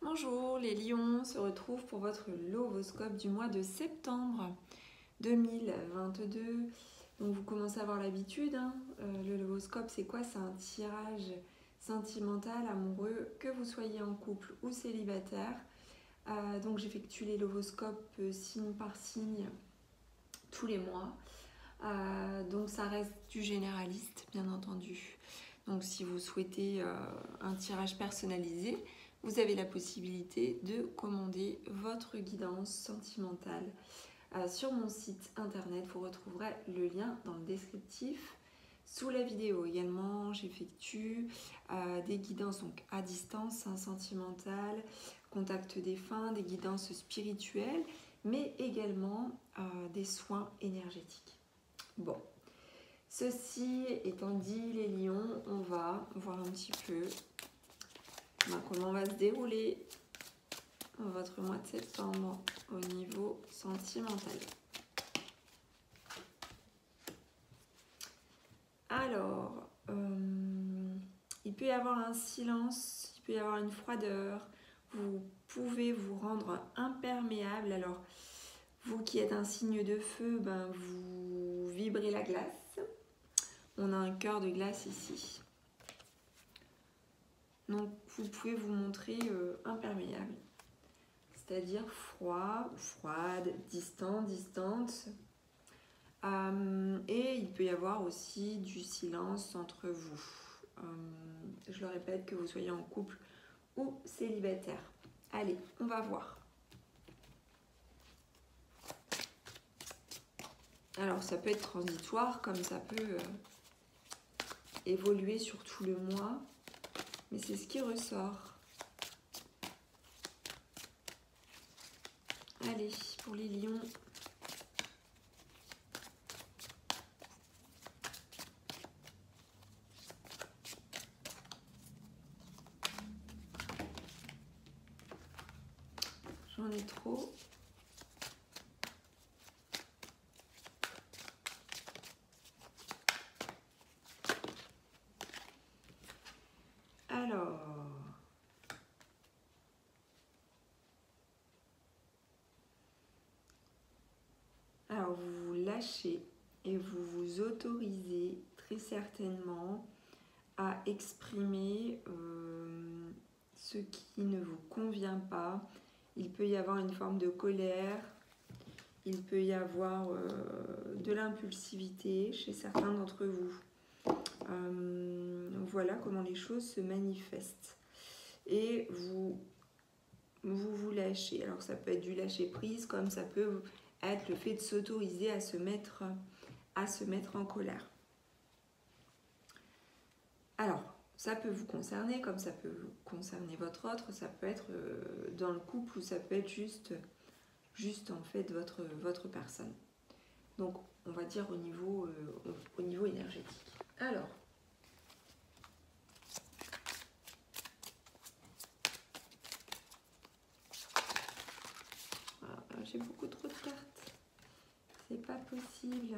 Bonjour les lions, on se retrouve pour votre lovoscope du mois de septembre 2022. Donc vous commencez à avoir l'habitude, hein. Le lovoscope c'est quoi? C'est un tirage sentimental, amoureux, que vous soyez en couple ou célibataire. Donc j'effectue les lovoscopes signe par signe tous les mois. Donc ça reste du généraliste bien entendu. Donc si vous souhaitez un tirage personnalisé, vous avez la possibilité de commander votre guidance sentimentale sur mon site internet. Vous retrouverez le lien dans le descriptif sous la vidéo. Également, j'effectue des guidances donc, à distance, sentimentales, contact défunt, des guidances spirituelles, mais également des soins énergétiques. Bon, ceci étant dit, les lions, on va voir un petit peu comment va se dérouler votre mois de septembre au niveau sentimental. Alors, il peut y avoir un silence, il peut y avoir une froideur, vous pouvez vous rendre imperméable. Alors, vous qui êtes un signe de feu, vous vibrez la glace. On a un cœur de glace ici. Donc, vous pouvez vous montrer imperméable. C'est-à-dire froid, froide, distant, distante. Et il peut y avoir aussi du silence entre vous. Je le répète, que vous soyez en couple ou célibataire. Allez, on va voir. Alors, ça peut être transitoire, comme ça peut évoluer sur tout le mois. Mais c'est ce qui ressort. Allez, pour les lions. J'en ai trop. Alors, vous vous lâchez et vous vous autorisez très certainement à exprimer ce qui ne vous convient pas. Il peut y avoir une forme de colère, il peut y avoir de l'impulsivité chez certains d'entre vous. Voilà comment les choses se manifestent. Et vous lâchez. Alors ça peut être du lâcher prise, comme ça peut être le fait de s'autoriser à se mettre en colère. Alors, ça peut vous concerner, comme ça peut concerner votre autre, ça peut être dans le couple ou ça peut être juste en fait votre personne. Donc, on va dire au niveau énergétique. Alors, j'ai beaucoup trop de cartes. C'est pas possible.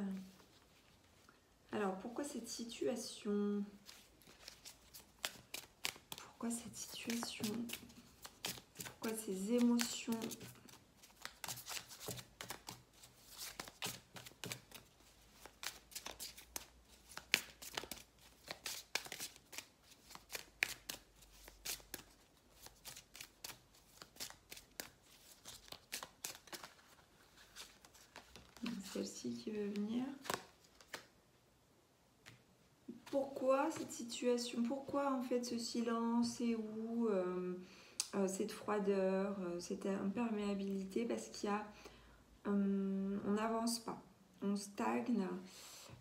Alors, pourquoi cette situation? Pourquoi cette situation? Pourquoi ces émotions? Celle-ci qui veut venir. Pourquoi cette situation? Pourquoi en fait ce silence? Et où cette froideur, cette imperméabilité? Parce qu'il y a, on n'avance pas, on stagne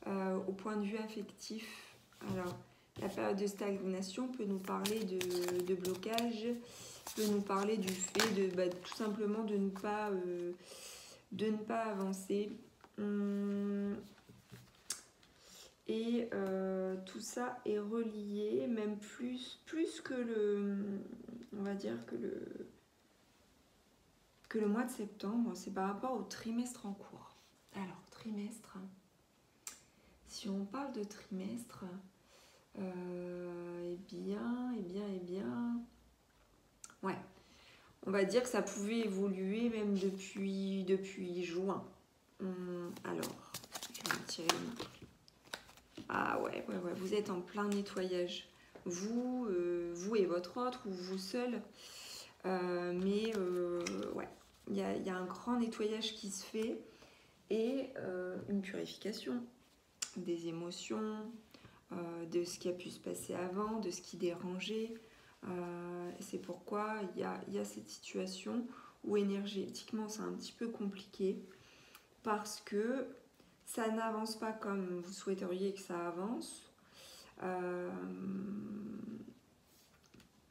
au point de vue affectif. Alors, la période de stagnation peut nous parler de blocage, peut nous parler du fait de tout simplement de ne pas avancer. Et tout ça est relié, même plus que on va dire que le mois de septembre, c'est par rapport au trimestre en cours. Alors, trimestre, si on parle de trimestre, eh bien, ouais. on va dire que ça pouvait évoluer même depuis juin. Alors, je vais tirer une... Ah ouais, vous êtes en plein nettoyage. Vous et votre autre, ou vous seul. Ouais, il y a un grand nettoyage qui se fait et une purification des émotions, de ce qui a pu se passer avant, de ce qui dérangeait. C'est pourquoi il y a cette situation où énergétiquement c'est un petit peu compliqué parce que ça n'avance pas comme vous souhaiteriez que ça avance.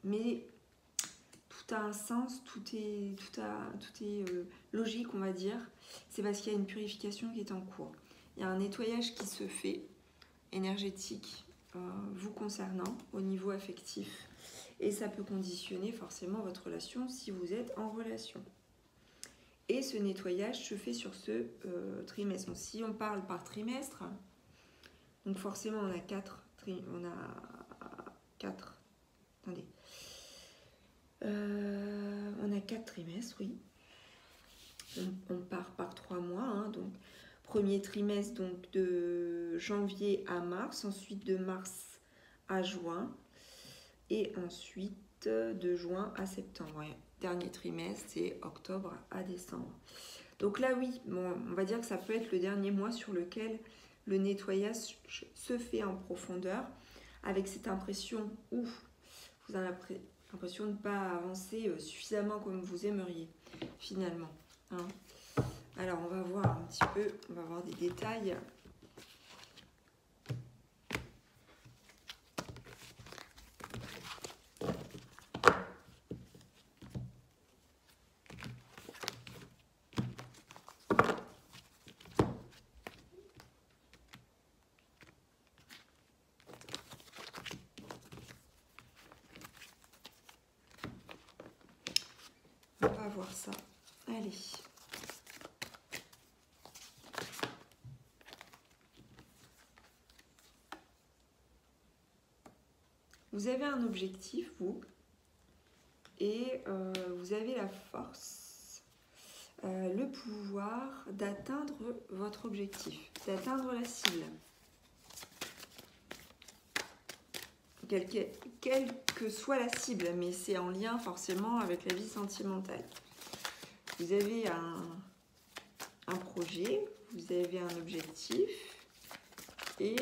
Mais tout a un sens, tout est logique, on va dire. C'est parce qu'il y a une purification qui est en cours. Il y a un nettoyage qui se fait, énergétique, vous concernant, au niveau affectif. Et ça peut conditionner forcément votre relation si vous êtes en relation. Et ce nettoyage se fait sur ce trimestre. Donc, si on parle par trimestre, donc forcément on a 4 attendez. On a 4 trimestres, oui. On part par 3 mois, hein, donc premier trimestre donc de janvier à mars, ensuite de mars à juin, et ensuite de juin à septembre. Ouais. Dernier trimestre, c'est octobre à décembre. Donc là, oui, bon, on va dire que ça peut être le dernier mois sur lequel le nettoyage se fait en profondeur, avec cette impression où vous avez l'impression de ne pas avancer suffisamment comme vous aimeriez, finalement. Hein. Alors, on va voir un petit peu, on va voir des détails. On va voir ça. Allez. Vous avez un objectif, vous, et vous avez la force, le pouvoir d'atteindre votre objectif, d'atteindre la cible. Quelle que soit la cible, mais c'est en lien forcément avec la vie sentimentale. Vous avez un projet, vous avez un objectif et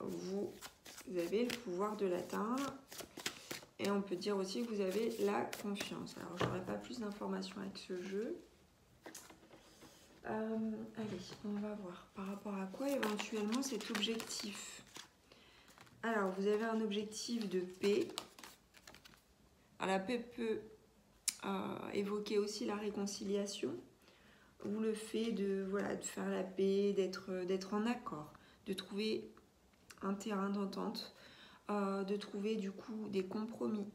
vous avez le pouvoir de l'atteindre. Et on peut dire aussi que vous avez la confiance. Alors, j'aurai pas plus d'informations avec ce jeu. Allez, on va voir par rapport à quoi éventuellement cet objectif. Alors, vous avez un objectif de paix. Alors, la paix peut évoquer aussi la réconciliation ou le fait de faire la paix, d'être en accord, de trouver un terrain d'entente, de trouver du coup des compromis,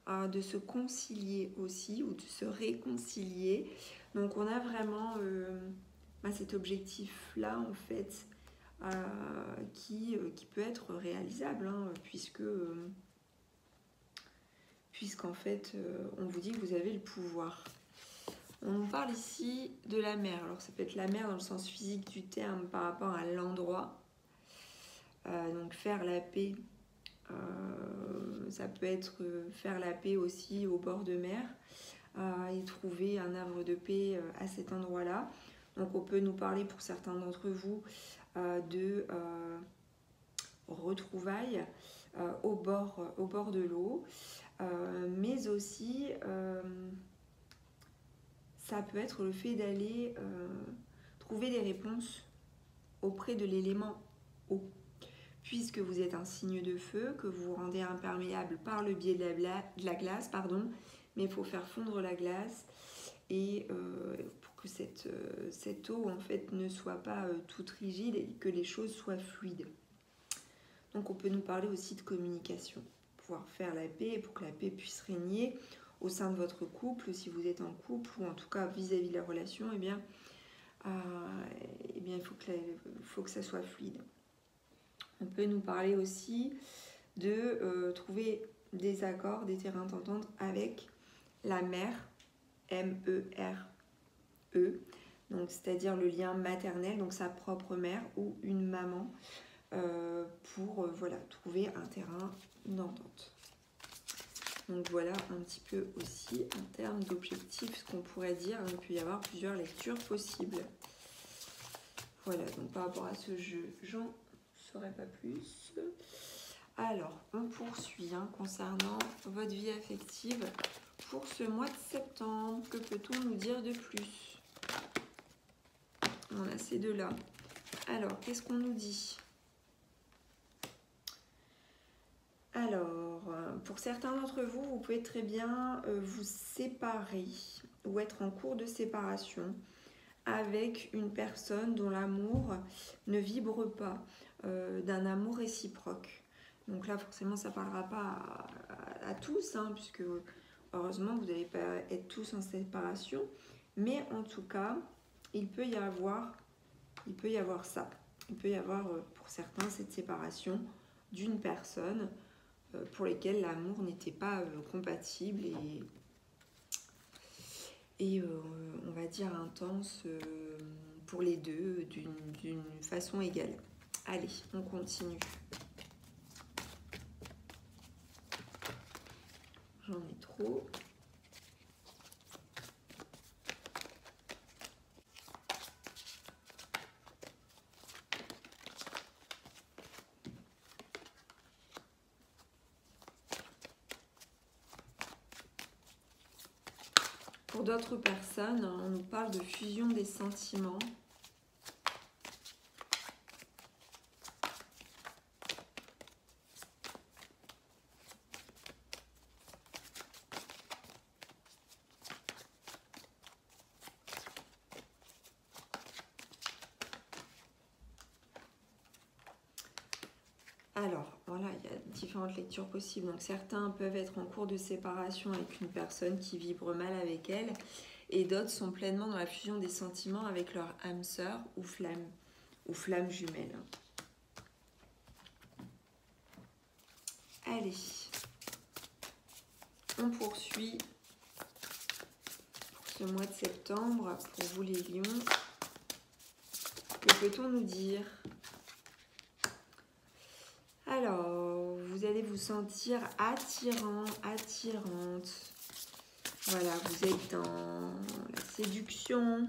de se concilier aussi ou de se réconcilier. Donc on a vraiment cet objectif-là en fait qui peut être réalisable hein, puisqu'en fait on vous dit que vous avez le pouvoir. On nous parle ici de la mer. Alors ça peut être la mer dans le sens physique du terme par rapport à l'endroit. Donc faire la paix, ça peut être faire la paix aussi au bord de mer et trouver un havre de paix à cet endroit-là. Donc on peut nous parler pour certains d'entre vous de retrouvailles au bord de l'eau, mais aussi ça peut être le fait d'aller trouver des réponses auprès de l'élément eau. Puisque vous êtes un signe de feu, que vous rendez imperméable par le biais de la glace, mais il faut faire fondre la glace et pour que cette eau en fait ne soit pas toute rigide et que les choses soient fluides. Donc on peut nous parler aussi de communication, pouvoir faire la paix et pour que la paix puisse régner au sein de votre couple, si vous êtes en couple ou en tout cas vis-à-vis de la relation, il faut que ça soit fluide. On peut nous parler aussi de trouver des accords, des terrains d'entente avec la mer M-E-R-E, donc c'est-à-dire le lien maternel, donc sa propre mère ou une maman, pour voilà, trouver un terrain d'entente. Donc voilà un petit peu aussi en termes d'objectifs ce qu'on pourrait dire. Il peut y avoir plusieurs lectures possibles. Voilà, donc par rapport à ce jeu, j'en saurais pas plus. Alors, on poursuit concernant votre vie affective pour ce mois de septembre. Que peut-on nous dire de plus? On a ces deux-là. Alors, qu'est-ce qu'on nous dit? Alors, pour certains d'entre vous, vous pouvez très bien vous séparer ou être en cours de séparation avec une personne dont l'amour ne vibre pas, d'un amour réciproque. Donc là, forcément, ça ne parlera pas à tous, puisque heureusement, vous n'allez pas être tous en séparation. Mais en tout cas, il peut y avoir ça. Il peut y avoir, pour certains, cette séparation d'une personne pour lesquelles l'amour n'était pas compatible et on va dire intense pour les deux d'une façon égale. Allez, on continue. J'en ai trop. Pour d'autres personnes, on nous parle de fusion des sentiments. Alors, voilà, il y a différentes lectures possibles. Donc, certains peuvent être en cours de séparation avec une personne qui vibre mal avec elle, et d'autres sont pleinement dans la fusion des sentiments avec leur âme sœur ou flamme jumelle. Allez, on poursuit pour ce mois de septembre. Pour vous les lions, que peut-on nous dire ? Alors, vous allez vous sentir attirant, attirante. Voilà, vous êtes dans la séduction,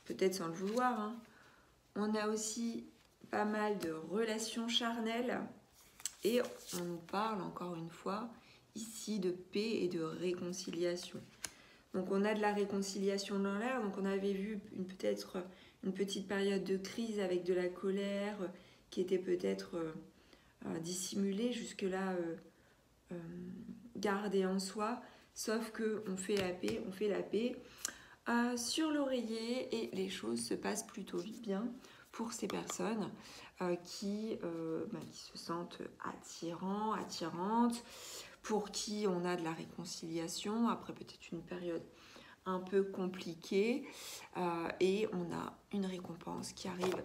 peut-être sans le vouloir. On a aussi pas mal de relations charnelles et on nous parle encore une fois ici de paix et de réconciliation. Donc on a de la réconciliation dans l'air, donc on avait vu peut-être une petite période de crise avec de la colère qui était peut-être dissimulée, jusque-là gardée en soi, sauf qu'on fait la paix, sur l'oreiller et les choses se passent plutôt bien pour ces personnes qui se sentent attirantes, pour qui on a de la réconciliation après peut-être une période un peu compliquée et on a une récompense qui arrive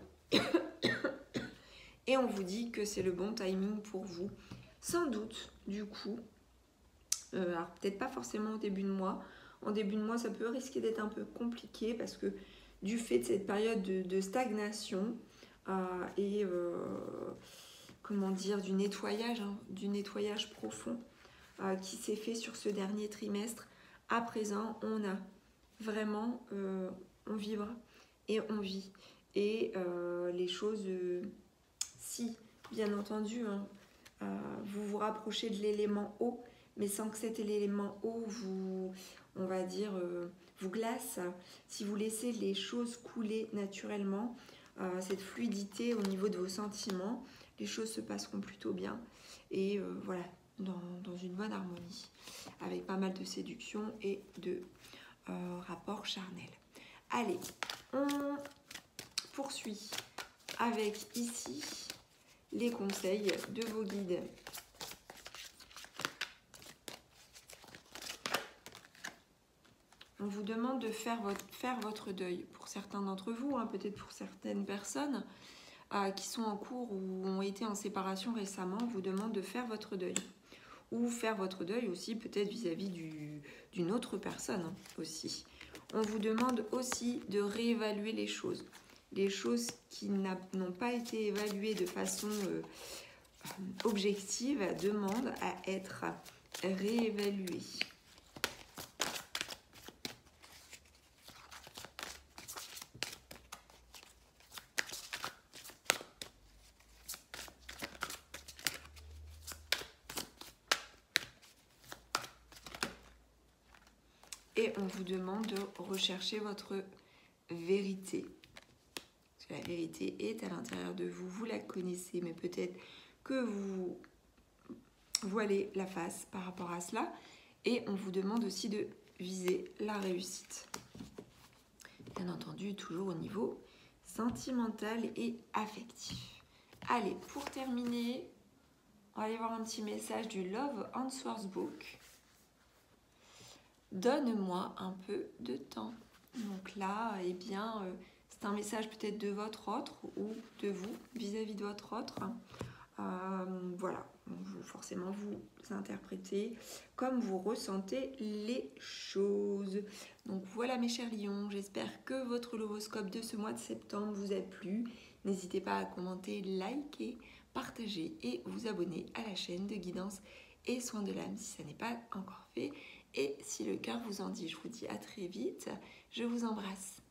et on vous dit que c'est le bon timing pour vous, sans doute du coup. Alors peut-être pas forcément au début de mois. En début de mois, ça peut risquer d'être un peu compliqué parce que du fait de cette période de stagnation et du nettoyage profond qui s'est fait sur ce dernier trimestre, à présent, on a vraiment, on vibre et on vit. Et les choses, si bien entendu, vous vous rapprochez de l'élément eau, mais sans que cet élément eau vous glace, si vous laissez les choses couler naturellement, cette fluidité au niveau de vos sentiments, les choses se passeront plutôt bien et voilà, dans une bonne harmonie, avec pas mal de séduction et de rapports charnels. Allez, on poursuit avec ici les conseils de vos guides. On vous demande de faire votre deuil. Pour certains d'entre vous, peut-être pour certaines personnes qui sont en cours ou ont été en séparation récemment, on vous demande de faire votre deuil. Ou faire votre deuil aussi peut-être vis-à-vis d'une autre personne aussi. On vous demande aussi de réévaluer les choses. Les choses qui n'ont pas été évaluées de façon objective demandent à être réévaluées. Et on vous demande de rechercher votre vérité. Parce que la vérité est à l'intérieur de vous, vous la connaissez, mais peut-être que vous voilez la face par rapport à cela. Et on vous demande aussi de viser la réussite. Bien entendu, toujours au niveau sentimental et affectif. Allez, pour terminer, on va aller voir un petit message du Love Answers Book. Donne-moi un peu de temps. Donc là, eh bien, c'est un message peut-être de votre autre ou de vous vis-à-vis de votre autre. Voilà, forcément vous interprétez comme vous ressentez les choses. Donc voilà mes chers lions, j'espère que votre horoscope de ce mois de septembre vous a plu. N'hésitez pas à commenter, liker, partager et vous abonner à la chaîne de guidance et soins de l'âme si ça n'est pas encore fait. Et si le cœur vous en dit, je vous dis à très vite. Je vous embrasse.